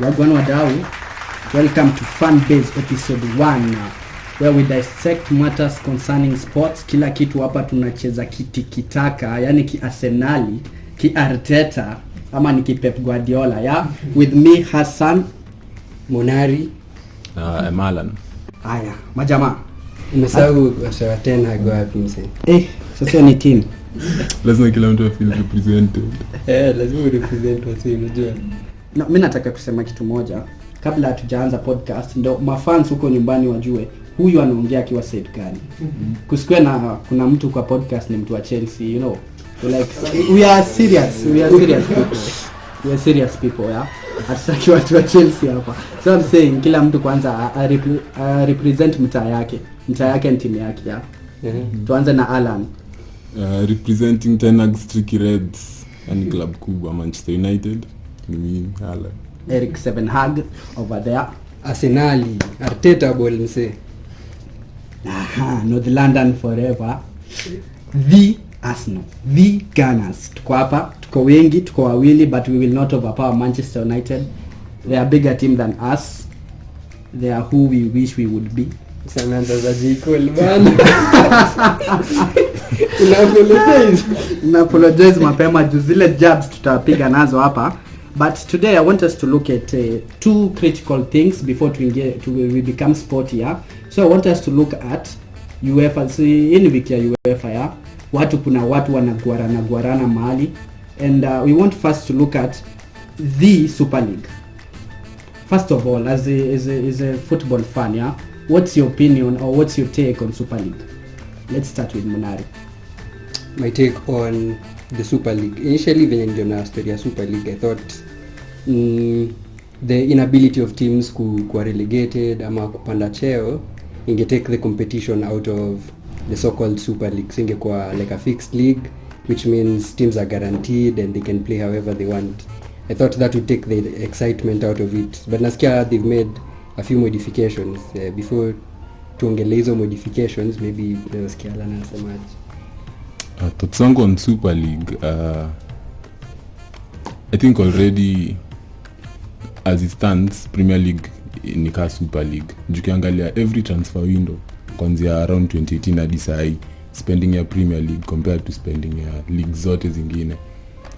Wagwan wadau, welcome to Fanbase episode 1 where we dissect matters concerning sports. Kila kitu hapa tunacheza kitaka, yani ki-Arsenali, ki-Arteta, ama ni ki-Pep Guardiola, yeah? With me, Hassan, Monari, Emalan. Aya, majama. Umesahau washawa tena hago wapi mse? Sasa ni team. Lazima kila mtu feel represented. Lazima represent wasi unajua. No, mimi nataka kusema kitu moja kabla hatujaanza podcast, ndio mafans huko nyumbani wajue huyu anaongea akiwa side gani. Kusikwe na kuna mtu kwa podcast ni mtu wa Chelsea, you know. Like we are serious people, yeah. Hatutaki watu wa Chelsea hapa. So I'm saying kila mtu kwanza represent mtaa yake ni timu yake, yeah. Tuanze na Alan. Representing Tenag's Tricky Reds and club kubwa Manchester United. Mimi Alan. Eric Sevenhag over there. Arsenali, Arteta ball mse. North London forever. The Arsenal, the Gunners. Tuko hapa, tuko wengi, tuko wawili, but we will not overpower Manchester United. They are a bigger team than us. They are who we wish we would be. Samantha za jikol bana. Apologize mapema juu zile jabs tutapiga nazo hapa. But today I want us to look at two critical things before we become sporty, yeah? So I want us to look at UEFA. In wiki ya UEFA, yeah? Kuna watu wanaguarana mahali. And we want first to look at the Super League. First of all, as a football fan, yeah? What's your opinion or what's your take on Super League? Let's start with Munari. My take on the Super League. Initially when ndio na story ya Super League, I thought the inability of teams kuwa relegated ama kupanda cheo inge take the competition out of the so-called Super League. Singekuwa like a fixed league, which means teams are guaranteed and they can play however they want. I thought that would take the excitement out of it. But nasikia they've made a few modifications. Before tuongele hizo modifications, maybe nasikia Alana nasemaje. Thoughts on Super League. I think already as it stands, Premier League ni ka Super League. Jukiangalia every transfer window kuanzia around 2018 hadi sai, spending ya Premier League compared to spending ya league zote zingine.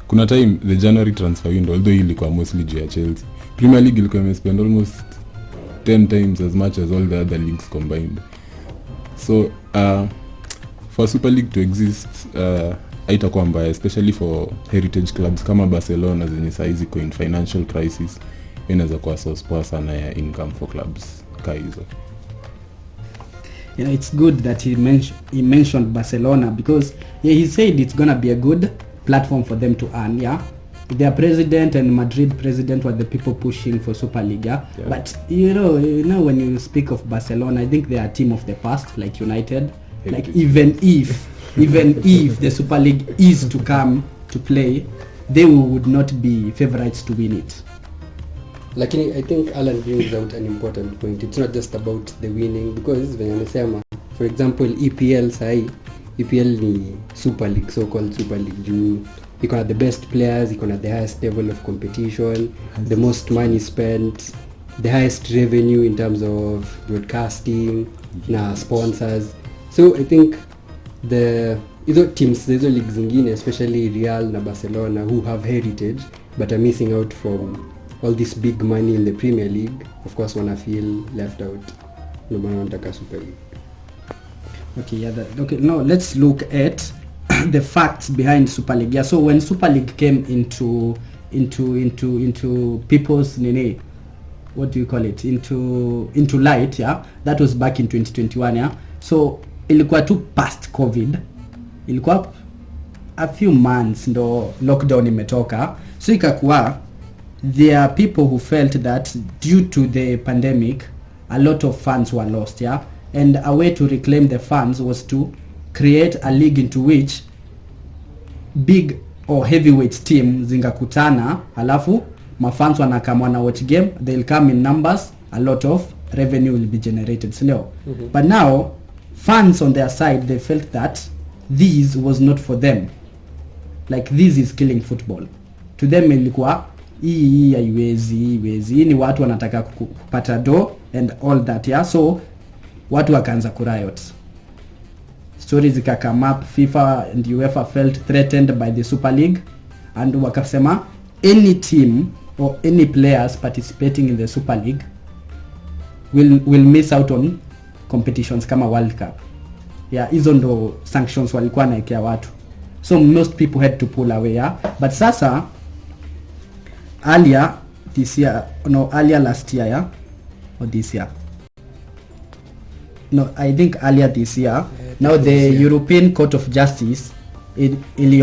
Kuna time the January transfer window, although ilikuwa mostly juu ya Chelsea, Premier League ilikuwa imespend almost 10 times as much as all the other leagues combined. So for Super League to exist, haitakuwa mbaya, especially for heritage clubs kama Barcelona zenye saizi kwa in financial crisis. Inaweza kuwa source poa sana ya income for clubs kaizo. You know, it's good that he mentioned Barcelona because he said it's gonna be a good platform for them to earn, yeah. Their president and Madrid president were the people pushing for Super League, yeah? But you know when you speak of Barcelona, I think they are a team of the past, like United. Like even if the Super League is to come to play, they would not be favorites to win it. Lakini I think Alan brings out an important point. It's not just about the winning, because when amesema, for example, EPL ni Super League, so-called Super League. Iko na the best players, iko na the highest level of competition, the most money spent, the highest revenue in terms of broadcasting, na sponsors. So I think hizo teams, hizo leagues zingine, especially Real na Barcelona, who have heritage but are missing out from all this big money in the Premier League, of course wanna feel left out. No matter wanataka Super League. Okay, now let's look at the facts behind Super League. Yeah, so when Super League came into people's what do you call it? Into light, yeah. That was back in 2021, yeah. So ilikuwa tu past COVID. Ilikuwa a few months ndo lockdown imetoka. So ikakuwa there are people who felt that due to the pandemic a lot of funds were lost, yeah. And a way to reclaim the funds was to create a league into which big or heavyweight team zingakutana, alafu mafans wanakama wana watch game, they'll come in numbers, a lot of revenue will be generated, so But now fans on their side, they felt that this was not for them. Like, this is killing football. To them ilikuwa hii haiwezi. Hii ni watu wanataka kupata do and all that, yeah. So watu wakaanza kuriot, stories zika come up. FIFA and UEFA felt threatened by the Super League and wakasema any team or any players participating in the Super League will miss out on competitions kama World Cup. Yeah, hizo ndo sanctions walikuwa naekea watu, so most people had to pull away, yeah. But sasa earlier last year, yeah, or this year, no, I think earlier this year, now the European Court of Justice it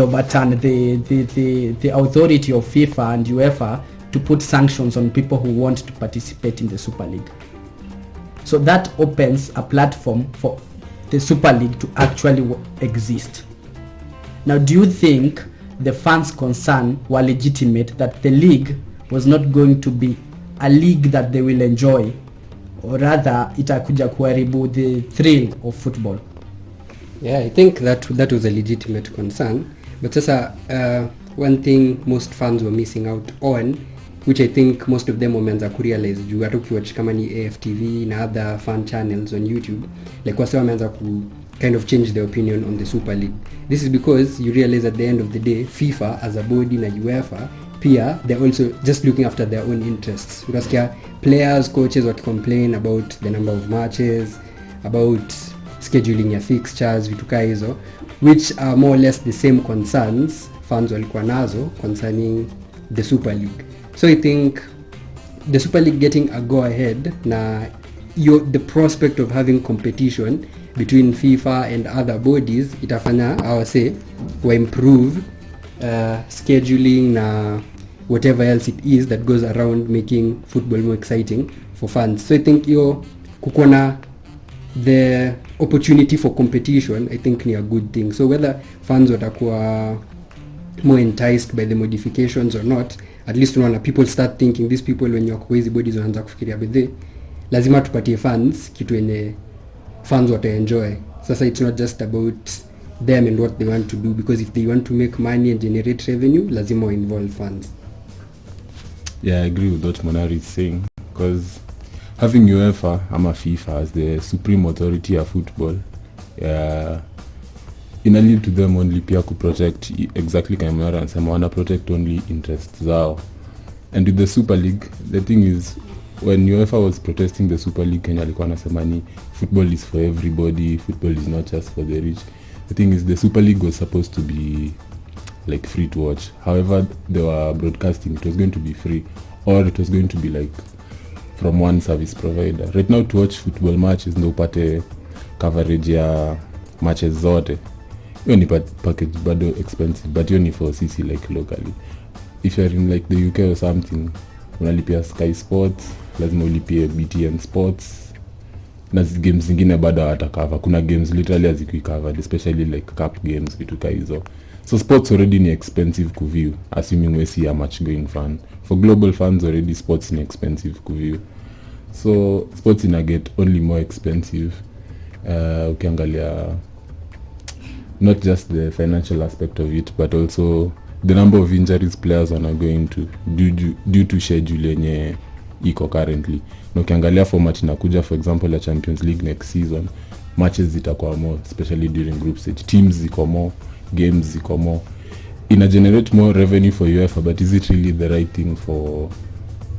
overturned the authority of FIFA and UEFA to put sanctions on people who want to participate in the Super League. So that opens a platform for the Super League to actually exist. Now, do you think the fans' concern were legitimate, that the league was not going to be a league that they will enjoy, or rather itakuja kuharibu the thrill of football? Yeah, I think that was a legitimate concern, but sasa one thing most fans were missing out on, which I think most of them wameanza kurealize juu hata ukiwatch kama ni AFTV na other fan channels on YouTube, like wase wameanza ku kind of change their opinion on the Super League. This is because you realize at the end of the day, FIFA as a body na UEFA pia they're also just looking after their own interests. Ukasikia players, coaches complain about the number of matches, about scheduling ya fixtures, vitu kaa hizo, which are more or less the same concerns fans walikuwa nazo concerning the Super League. So I think the Super League getting a go ahead na the prospect of having competition between FIFA and other bodies itafanya wa improve scheduling na whatever else it is that goes around making football more exciting for fans. So I think kukona the opportunity for competition, I think ni a good thing. So whether fans watakuwa more enticed by the modifications or not, at least unaona people start thinking, these people when you are hizi bodies wanaanza kufikiria bedhe lazima tupatie fans kitu yenye fans wata enjoy. Sasa it's not just about them and what they want to do, because if they want to make money and generate revenue lazima involve fans. Yeah, I agree with what Monari is saying, because having UEFA ama FIFA as the supreme authority of football, ina lead to them only pia ku protect exactly kama Monari anasema, wana protect only interests zao. And with the Super League, the thing is, when UEFA was protesting the Super League, Kenya alikuwa anasema ni football is for everybody, football is not just for the rich. The thing is, the Super League was supposed to be like free to watch. However, they were broadcasting, it was going to be free, or it was going to be like from one service provider. Right now, to watch football matches ndo upate coverage ya matches zote. Hiyo ni package bado expensive, but hiyo ni for CC like locally. If you're in like the UK or something, unalipia Sky Sports, lazima ulipie BTN Sports, na games zingine bado hawatakava. Kuna games literally hazikui covered, especially like cup games, vitu ka hizo. So sports already ni expensive ku view, assuming we see a match going fan. For global fans already sports ni expensive ku view. So sports ina get only more expensive. Ukiangalia not just the financial aspect of it, but also the number of injuries players are going to due to schedule yenye iko currently. Na ukiangalia format inakuja, for example, la Champions League next season, matches zitakuwa more, especially during group stage. Teams ziko more, games ziko more. Ina generate more revenue for UEFA, but is it really the right thing for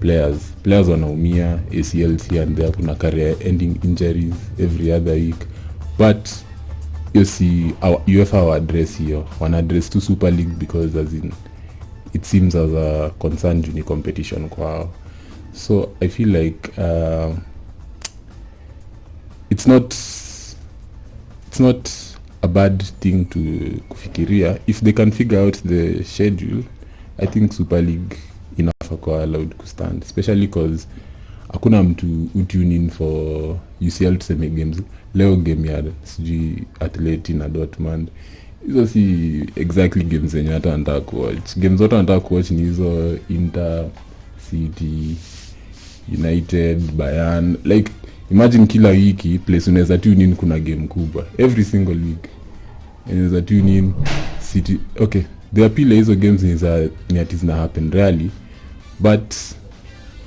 players? Players wanaumia, ACLs here and there, kuna career ending injuries every other week. But you see, UEFA will address here, wana address to Super League, because as in it seems as a concern juni competition kwao. So I feel like it's not a bad thing to kufikiria. If they can figure out the schedule, I think Super League enough kwa allowed to stand, especially because hakuna mtu utune in for UCL tuseme games. Leo game ya sijui Atleti na Dortmund, hizo si exactly games zenye hata nataka kuwatch. Games zote nataka kuwatch ni hizo Inter, City, United, Bayern. Like imagine kila wiki place unaweza tune in kuna game kubwa. Every single week unaweza tune in City. Okay, the appeal hizo games ni ati zina happen rarely, but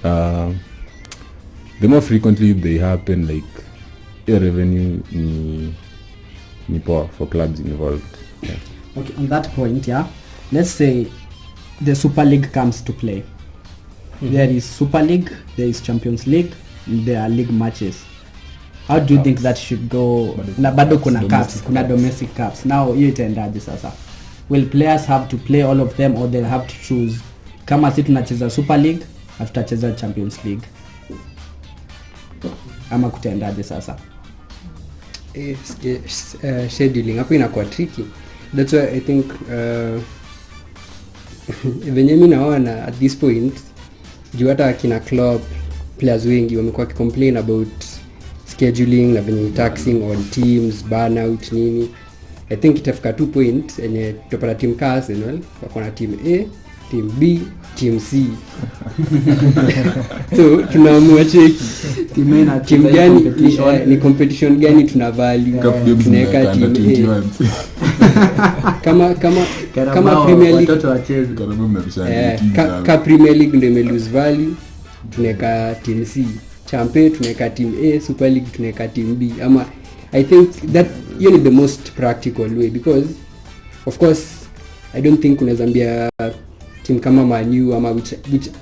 the more frequently they happen, like your revenue ni poor for clubs involved. Yeah. Okay, on that point, yeah, let's say the Super League comes to play. There is Super League, there is Champions League, there are league matches. How do you think that should go? Na bado kuna cups, kuna domestic cups. Now hiyo itaendaje sasa? Will players have to play all of them or they'll have to choose? Kama sisi tunacheza Super League, tutacheza Champions League. Ama kutaendaje sasa? Scheduling hapo inakuwa tricky. That's why I think venye mimi naona at this point juu hata kina club players wengi wamekuwa complain about scheduling na venye taxing on teams, burnout nini. I think itafika 2 point enye tutapata team ka Arsenal wako na team A, team B, team C. So tunaamua cheki team gani ni competition gani tuna value, tunaweka team A. kama Premier League watoto wacheze ka Premier League ndio ime lose value, tunaweka team C. Champions tunaweka team A, Super League tunaweka team B. Ama I think that you know the most practical way, because of course I don't think unaweza ambia team kama Man U ama which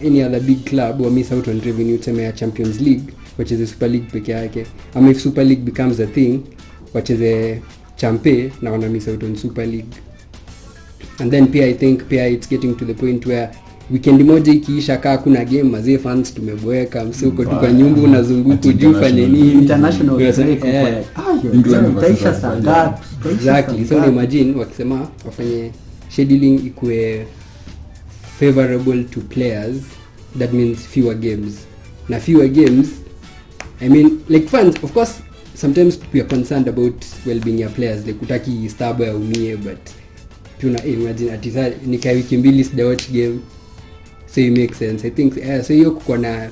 any other big club will miss out on revenue tuseme ya Champions League wacheze Super League peke yake, ama if Super League becomes a thing wacheze Champions na wana miss out on Super League. And then pia I think pia it's getting to the point where weekend moja ikiisha kaa kuna game mazee fans tumeboeka, msiko tu kwa nyumba unazunguka juu fanye nini international itaisha saa ngapi? Exactly. So imagine wakisema wafanye scheduling ikue favorable to players, that means fewer games. Na fewer games, I mean like fans of course sometimes we are concerned about well-being ya players, like utaki star boy aumie, but tuna imagine atisa nikai wiki mbili sija watch game, so it makes sense. I think so hiyo kuko na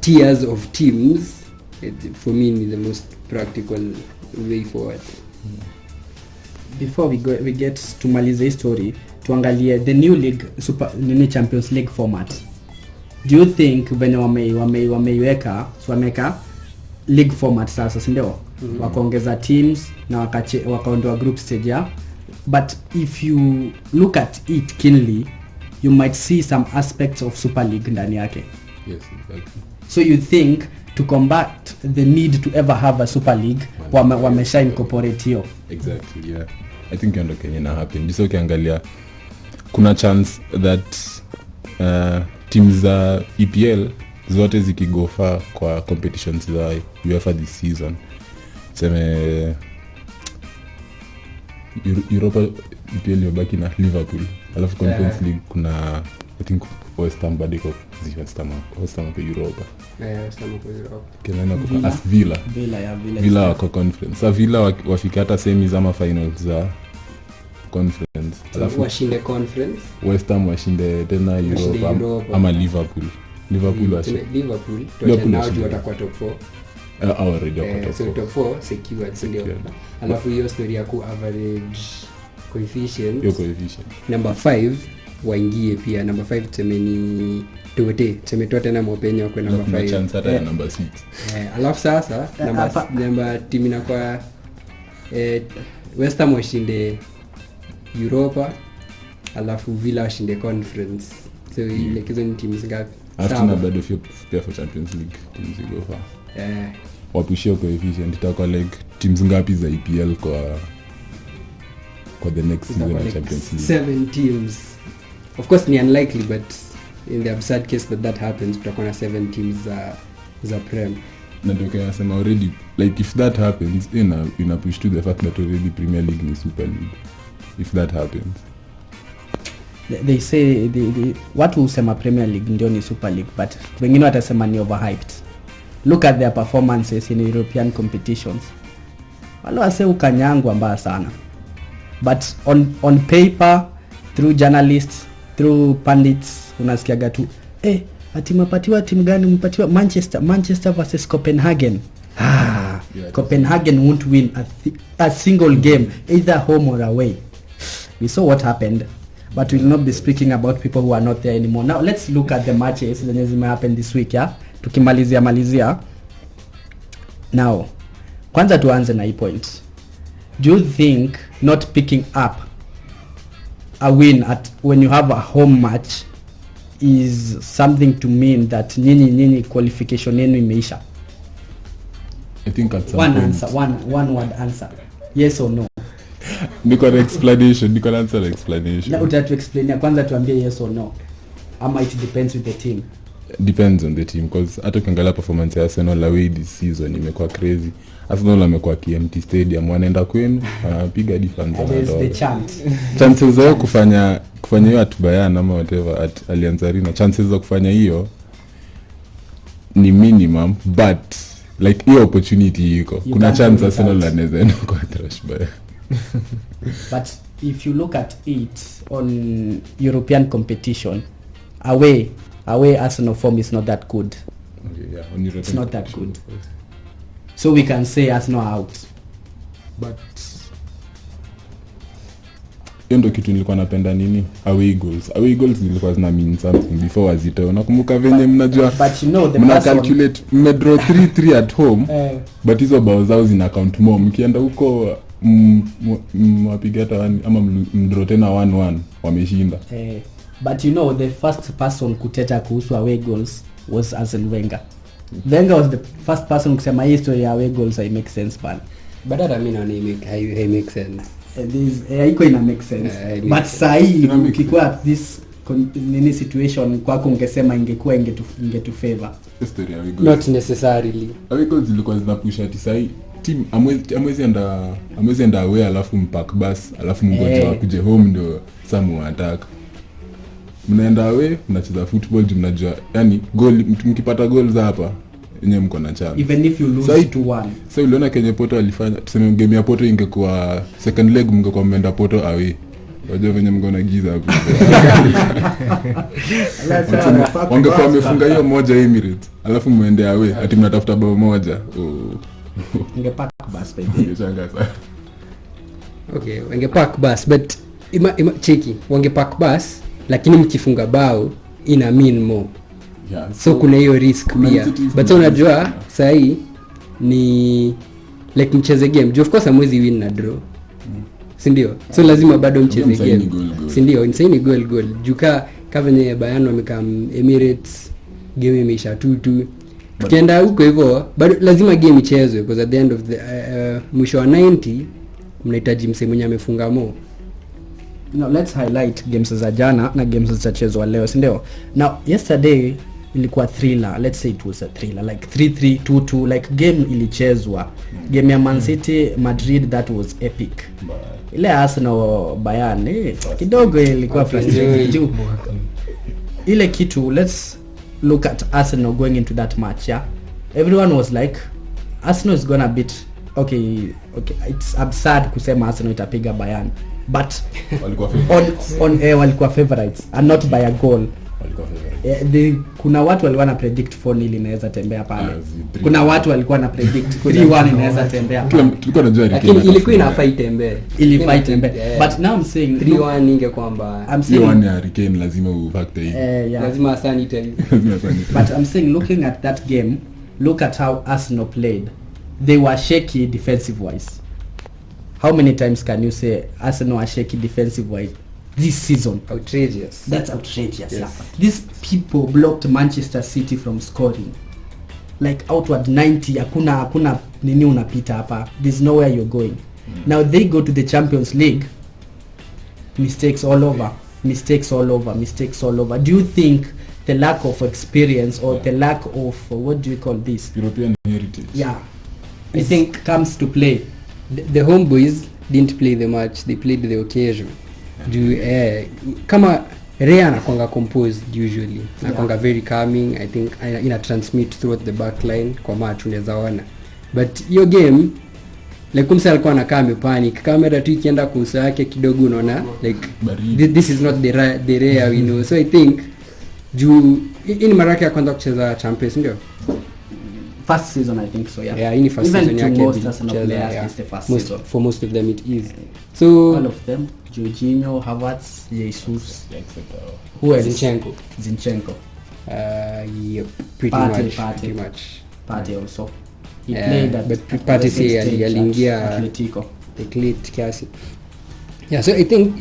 tiers of teams, for me is the most practical way forward. Before we get to maliza hii story, tuangalie the new league super nini Champions League format. Do you think when wameiweka so wameka league format sasa, si ndio? Wakaongeza teams na wakaondoa group stage ya. But if you look at it keenly, you might see some aspects of Super League ndani yake. Yes, exactly. So you think to combat the need to ever have a Super League, wamesha incorporate hiyo. Exactly, yeah. I think you know Kenya na happen. Diso ukiangalia kuna chance that teams za EPL zote zikigo far kwa competitions za UEFA this season. Seme Europa EPL imebaki na Liverpool. Alafu Conference League kuna I think West Ham bado iko West Ham kwa Europa. West Ham kwa Europa. Kena kwa as Villa wako conference. Sa Villa wafika hata semis ama finals za conference. Alafu washinde conference. West Ham washinde tena Europa ama Liverpool washinde. Liverpool nao watakuwa top 4. Already wako top 4. So top 4 secured ndio. Alafu hiyo story ya ku average coefficient. Yo coefficient. Number 5 waingie pia. Number 5 tuseme tote na mopenya kwa number 5. Na chance hata ya number 6. Alafu sasa number team inakuwa West Ham washinde Europa, alafu Villa washinde conference. So ile hizo ni teams ngapi? Hatuna bado pia for Champions League teams go far. Wapushia coefficient itakuwa like teams ngapi za EPL kwa the next season of Champions League? 7 teams. Of course ni unlikely, but in the absurd case that happens tutakuwa na 7 teams za Prem. Na ndio kaya nasema already like if that happens ina push to the fact that already Premier League ni Super League. If that happens, they say the watu husema Premier League ndio ni Super League, but wengine watasema ni overhyped. Look at their performances in European competitions. Wale wase ukanyangwa mbaya sana. But on paper, through journalists, through pundits, unasikiaga tu ati mpatiwa timu gani? Mpatiwa Manchester versus Copenhagen. Yeah, Copenhagen won't win a single game either home or away. We saw what happened. but we'll not be speaking about people who are not there anymore. Now let's look at the matches that has happened this week, yeah, tukimalizia. Now kwanza tuanze na hii point. Do you think not picking up a win at when you have a home match is something to mean that nyinyi qualification yenu imeisha? I think at some one point, answer, one word answer, yes or no. niko na answer explanation. Na utatu explain ya kwanza, tuambie yes or no, ama it depends with the team. Depends on the team, because hata ukiangalia performance ya Arsenal away this season imekuwa crazy. Arsenal amekuwa KMT Stadium, wanaenda kwenu anapiga defense the chant. Chances zao kufanya hiyo at Bayern ama whatever at Allianz Arena, chances za kufanya hiyo ni minimum, but like hiyo opportunity iko. Kuna chance Arsenal anaweza enda kwa trash Bayern. But if you look at it on European competition, away Arsenal form is not that good. Okay, yeah, on European it's not that good. So we can say Arsenal out. But hiyo ndio kitu nilikuwa napenda nini, away goals zilikuwa zina mean something before wazitoe. Nakumbuka venye mnajua, but you know the mna calculate mmedraw 3-3 at home but hizo bao zao zina count more. Mkienda huko mwapiga hata ama mdraw tena 1-1 wameshinda. But you know the first person kuteta kuhusu away goals was Arsene Wenger. Wenger was the first person kusema hii story ya away goals I make sense pan. But that I mean I make sense. Iko ina make sense. But sahi ukikuwa this nini situation kwako ungesema ingekuwa ingetu favor. Story ya away goals. Not necessarily. Away goals zilikuwa zinapusha ati sahi team amwezi enda away alafu mpark bus alafu mngoje wakuje home ndio samu attack. Mnaenda away mnacheza football mnajua yani goal mkipata goals hapa yenyewe mko na chance even if you lose 2-1. So uliona Kenya Porto alifanya, tuseme game ya Porto ingekuwa second leg mngekuwa mmeenda Porto away, wajua venye mngona giza hapo. Wangekuwa wamefunga hiyo moja Emirates alafu muende away ati mnatafuta bao moja. Ingepack bus baby. Okay, wangepack bus but cheki wangepack bus lakini mkifunga bao ina mean more. Yeah, so kuna hiyo risk pia. But unajua sahi ni like mcheze game. Of course amwezi win na draw. Si ndio? So lazima bado mcheze game. Si ndio? Insane goal. Juka venye Bayern wamekaa Emirates game imeisha 2-2. Tukienda huko hivyo bado lazima game ichezwe because at the end of the mwisho wa 90 mnahitaji msemo mwenye amefunga mo. Now let's highlight games za jana na games zitachezwa leo, si ndio? Now yesterday ilikuwa thriller, let's say it was a thriller like 3-3 2-2 like game ilichezwa. Game ya Man City Madrid that was epic. Ile Arsenal Bayern kidogo ilikuwa frustrating. Ile kitu, let's look at Arsenal going into that match, yeah. Everyone was like Arsenal is gonna beat okay it's absurd kusema Arsenal itapiga Bayern but walikuwa favorites and not by a goal. Kuna watu walikuwa na predict 4-0 inaweza tembea pale. Kuna watu walikuwa na predict 3-1 inaweza tembea pale. Tulikuwa tunajua lakini ilikuwa inafaa itembee. But now I'm saying 3-1 ninge kwamba I'm saying 3-1 ya Hurricane lazima ufactor hivi. Lazima sanitize. But I'm saying looking at that game, look at how Arsenal played. They were shaky defensive wise. How many times can you say Arsenal are shaky defensive wise this season? Outrageous. That's outrageous. Yes. Yeah. These people blocked Manchester City from scoring. Like outward 90, hakuna nini unapita hapa. There's nowhere you're going. Now they go to the Champions League. Mistakes all over. Do you think the lack of experience or the lack of what do you call this? European heritage. Yeah. I think comes to play. The homeboys didn't play the match, they played the occasion. Kama Rea anakuanga composed usually, anakuanga very calming. I think ina transmit throughout the back line kwa match unaweza ona. But your game like kumsa alikuwa anakaa amepanic, kamera tu ikienda kwa uso wake kidogo unaona like this is not the Rea we know. So I think in mara yake ya kwanza kucheza Champions ndio first season I think so, yeah. Yeah, in first Even season to yake most Arsenal Chelsea, players yeah. it's the first most, season. for most of them it is. So All of them, Jorginho, Havertz, Jesus, Yeah, except who else? Zinchenko. Yep, pretty Partey. much. Partey also. He Yeah, played at but at Partey the say stage at aliingia Atletico. declared kiasi. Yeah, so I think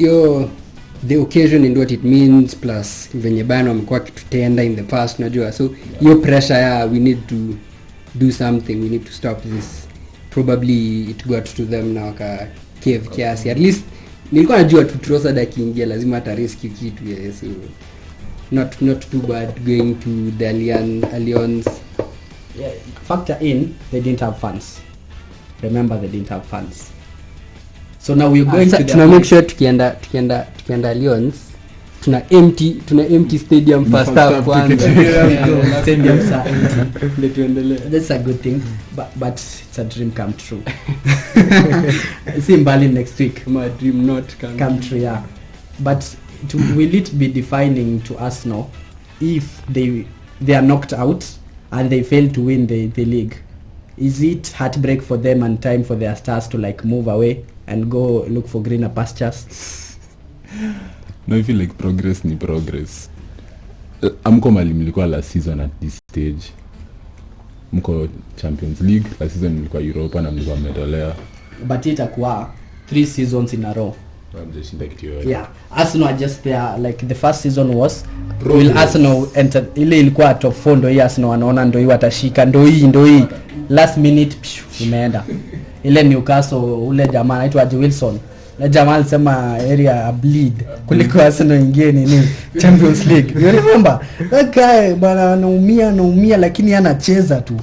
the occasion and what it means plus venye bana wamekuwa kitutenda in the past unajua, so hiyo pressure ya we need to do something, we need to stop this, probably it got to them na waka cave kiasi. At least nilikuwa najua tu Trossard akiingia lazima ata risk kitu, yes, not too bad going to the Allianz. Yeah, factor in they didn't have fans. Remember they didn't have fans. So now we're going to tuna make sure tukienda Allianz tuna empty stadium first half kwanza. Stadiums are empty. Ndio tuendelee. That's a good thing, but it's a dream come true. See Mbali next week. My dream not Come true, yeah. But will it be defining to Arsenal if they are knocked out and they fail to win the league? Is it heartbreak for them and time for their stars to like move away and go look for greener pastures? No, I feel like progress ni progress. Amko mali mlikuwa last season at this stage. Mko Champions League, last season mlikuwa Europa na mlikuwa mmedolea. But itakuwa 3 seasons in a row. Mjeshinda kitu yote. Yeah, Arsenal are just there, like the first season was will Arsenal enter, ile ilikuwa top 4 ndio hii Arsenal wanaona ndio hii watashika ndio hii last minute imeenda. Ile Newcastle ule jamaa anaitwa Wilson, na jamaa alisema area bleed kuliko Arsenal ingie nini Champions League. You remember that guy bana, anaumia lakini anacheza tu.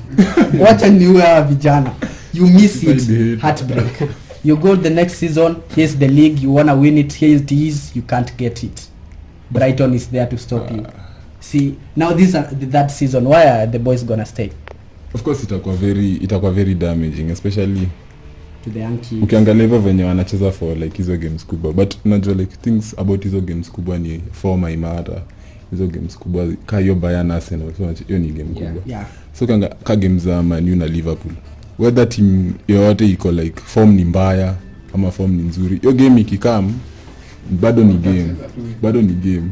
Wacha niwe hawa vijana, you miss it, heartbreak. You go the next season, here's the league, you wanna win it, here it is, you can't get it. Brighton is there to stop you. See, now that season, why are the boys gonna stay? Of course itakuwa very damaging, especially to the young kids. Ukiangalia hivyo venye wanacheza for like hizo games kubwa, but unajua like things about hizo games kubwa ni form imara. Hizo games kubwa ka hiyo Bayern Arsenal, so hiyo ni game kubwa. Yeah. So ka games za Man U na Liverpool, whether team yote iko like form ni mbaya ama form ni nzuri, hiyo game ikikam bado ni game.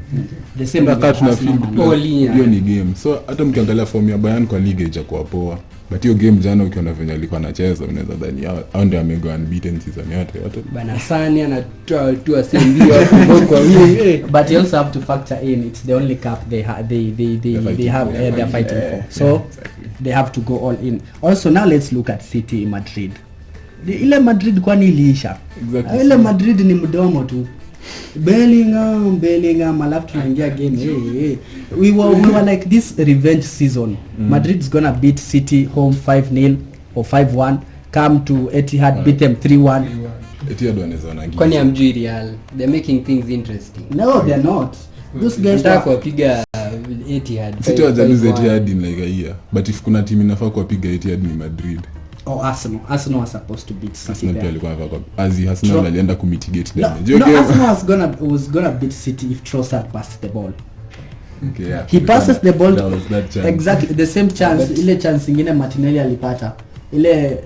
The same kama tuna feel hiyo ni game. So hata mkiangalia form ya Bayern kwa liga ijakuwa poa, but hiyo game jana ukiona venye alikuwa anacheza unaweza dhani hao ndio amego unbeaten season yote bana. Sani anatoa tu asembia kwa wingi. But you also have to factor in it's the only cup they have they're fighting for. So they have to go all in. Also now let's look at City Madrid. Ile Madrid kwani iliisha? Exactly. Ile Madrid ni mdomo tu. Bellingham alafu tunaingia game. Hey. We were like this revenge season. Madrid's gonna beat City home 5-0 or 5-1, come to Etihad, beat them 3-1. Etihad wanaweza na kwani amjui Real, they're making things interesting. No, they're not. Those guys are kupiga Etihad. City wajaluze Etihad in like a year, but if kuna team inafaa kupiga Etihad ni Madrid. Arsenal was supposed to beat City. Arsenal pia alikuwa Arsenal alienda kumitigate damage. No, Arsenal was gonna beat City if Trossard passed the ball. Okay, yeah. He passes the ball exactly the same chance. Ile chance ingine Martinelli alipata. Ile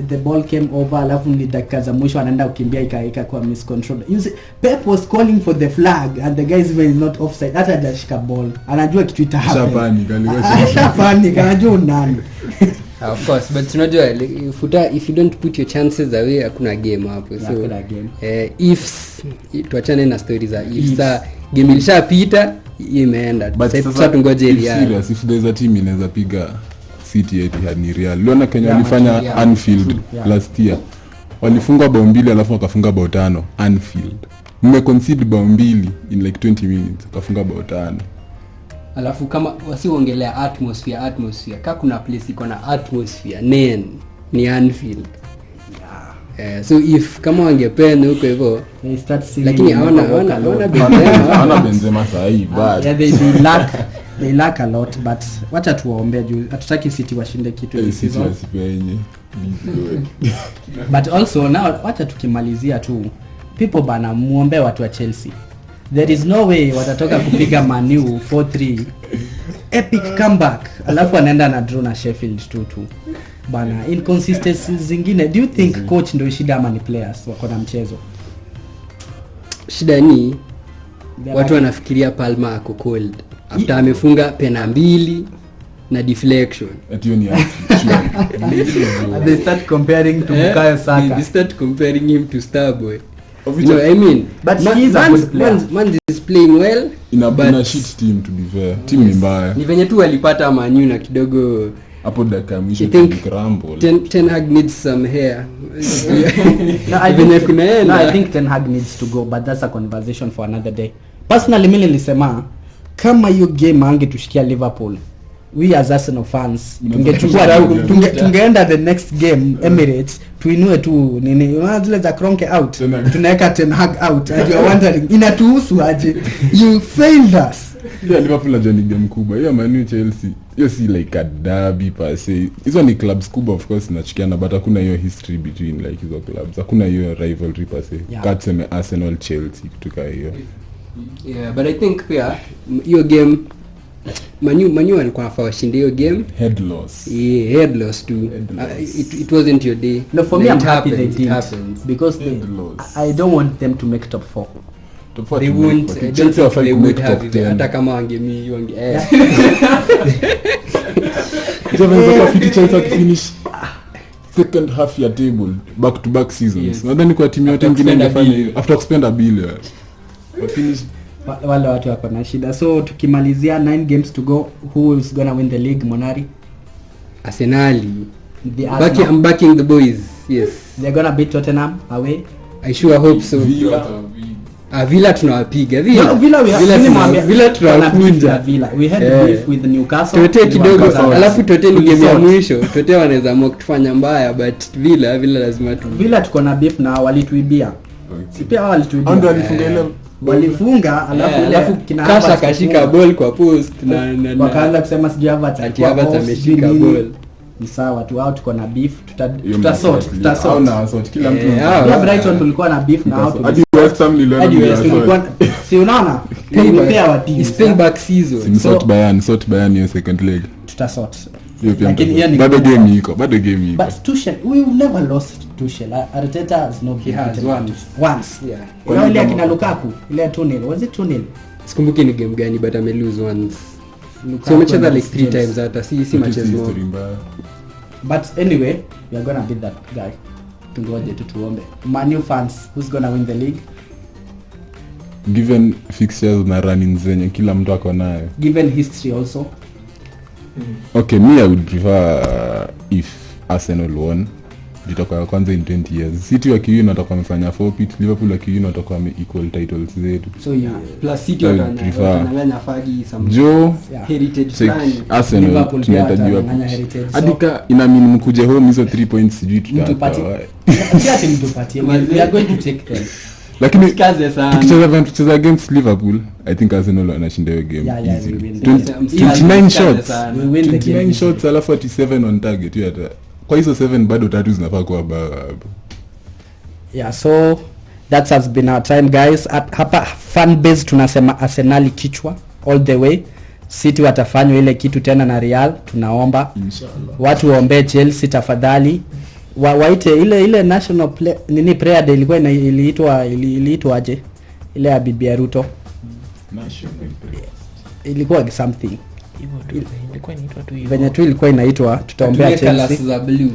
the ball came over, alafu ni dakika za mwisho anaenda kukimbia ikaika kwa miscontrol. Pep was calling for the flag and the guy is even not offside. Hata hajashika ball. Anajua kitu itahappen. Shapani kanajua unani. Of course, but unajua if you don't put your chances away hakuna game hapo. So if tuachane na stories za if game ilishapita imeenda. Sasa tungoje Real. Serious, if there's a team inaweza piga City Etihad ni Real. Liona Kenya walifanya Anfield last year. Walifunga bao 2 alafu wakafunga bao 5 Anfield. Mmeconcede bao 2 in like 20 minutes, wakafunga bao 5. Alafu kama wasiongelea atmosphere kama kuna place iko na atmosphere ni Anfield. So if kama wangependa huko hivyo they start singing, lakini hawana Benzema sahi bad. Yeah, they lack a lot, but wacha tuwaombe juu hatutaki City washinde kitu hii season. But also now wacha tukimalizia tu people bana muombe watu wa Chelsea. there is no way watatoka kupiga Man U 4-3 epic comeback alafu anaenda na draw na Sheffield 2-2 bana. Inconsistencies zingine, do you think coach ndio shida ama ni players wako na mchezo? Shida ni watu wanafikiria Palmer ako cold after amefunga pena 2 na deflection. Atiyo ni They start comparing to Bukayo Saka. They start comparing him to Starboy. No, I mean, but he is a good player. Man is playing well. Ina shit team to be fair. Team ni mbaya. Ni venye tu walipata Man U na kidogo hapo dakika mwisho crumble. Ten Hag needs some hair. No, I think Ten Hag needs to go, but that's a conversation for another day. Personally mimi nilisema kama hiyo game angetushikia Liverpool, we as Arsenal fans tungeenda the next game Emirates tuinue tu nini zile za Kroenke out, tunaweka Ten Hag out and you are wondering inatuhusu aje? You failed us. Yeah, Liverpool na ni game kubwa. Hiyo Man U Chelsea, hiyo si like a derby per se. Hizo ni clubs kubwa of course zinachikiana, but hakuna hiyo history between like hizo clubs. Hakuna hiyo rivalry per se. Yeah. Tuseme Arsenal Chelsea kutoka hiyo. Yeah, but I think hiyo game Man U alikuwa anafaa washinde hiyo game. Head loss. Yeah, head loss too. It wasn't your day. No, for me I'm happy they didn't because I don't want them to make top 4. They won't. They would have hata kama wangemi finish second half ya table back to back seasons. Nadhani kwa timu yote nyingine ingefanya hiyo after spend a bill. But finish wale watu wako na shida. So tukimalizia 9 games to go, who is gonna win the league? Monari? Arsenal. I'm backing the boys. Yes. They're gonna beat Tottenham away. I sure hope so. Villa tunawapiga. Villa tunawakunja. We had beef with Newcastle. Tote kidogo alafu Tote ni game ya mwisho. Tote wanaweza amua kutufanya mbaya, but Villa lazima tu. Villa tuko na beef na walituibia. Si pia walituibia. Ndio alifunga ile walifunga alafu kina Kasha kashika ball kwa post na wakaanza kusema sijui Havertz ameshika ball. Ni sawa tu, au tuko na beef tutasort kila mtu. Ya Brighton tulikuwa na beef na out hadi West Ham liliona si unaona pia wati payback season sort Bayern hiyo second leg tutasort. Lakini bado game iko but Tuchel, we never lost Tuchel. Arteta has not been once. Yeah. Ile akina Lukaku ile 2-0, was it 2-0? Sikumbuki ni game gani, but ame lose once. So amecheza like 3 times hata si matches more. But anyway, we are gonna beat that guy. Tungoje tuombe. Man U fans, who's gonna win the league? Given fixtures na running zenye kila mtu ako nayo. Given history also. Okay, me I would prefer if Arsenal won. Jitoka kwanza in 20 years. City wakiwin watakuwa wamefanya forfeit, Liverpool wakiwin watakuwa wame equal titles zetu. So yeah, plus City watanyang'anya fagi some heritage plan. Arsenal tunahitajiwa. Adika ina mean mkuje home hizo 3 points sijui tutapata. Si ati mtupatie. We are going to take them. Lakini tukicheza against Liverpool, I think Arsenal wanashinda hiyo game easy. 29 shots. We win the game. 29 shots alafu 47 on target hiyo hata. Kwa hizo 7 bado 3 zinafaa kuwa baba. Yeah, so that has been our time guys. Hapa Fanbase tunasema Arsenal kichwa all the way. City watafanywa ile kitu tena na Real, tunaomba. Inshallah. Watu waombe Chelsea tafadhali. Waite ile national prayer day ilikuwa iliitwa aje? Ile ya Bibi Ruto. National prayer. Ilikuwa something. Hivyo tu ilikuwa inaitwa tu hivyo. Venye tu ilikuwa inaitwa tutaombea Chelsea. Colors za blue.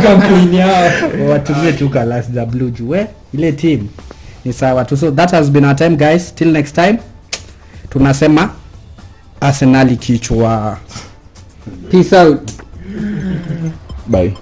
Kampuni yao. Watumie tu colors za blue juu ile team. Ni sawa tu. So that has been our time guys. Till next time. Tunasema Arsenal kichwa. Peace out. Bye.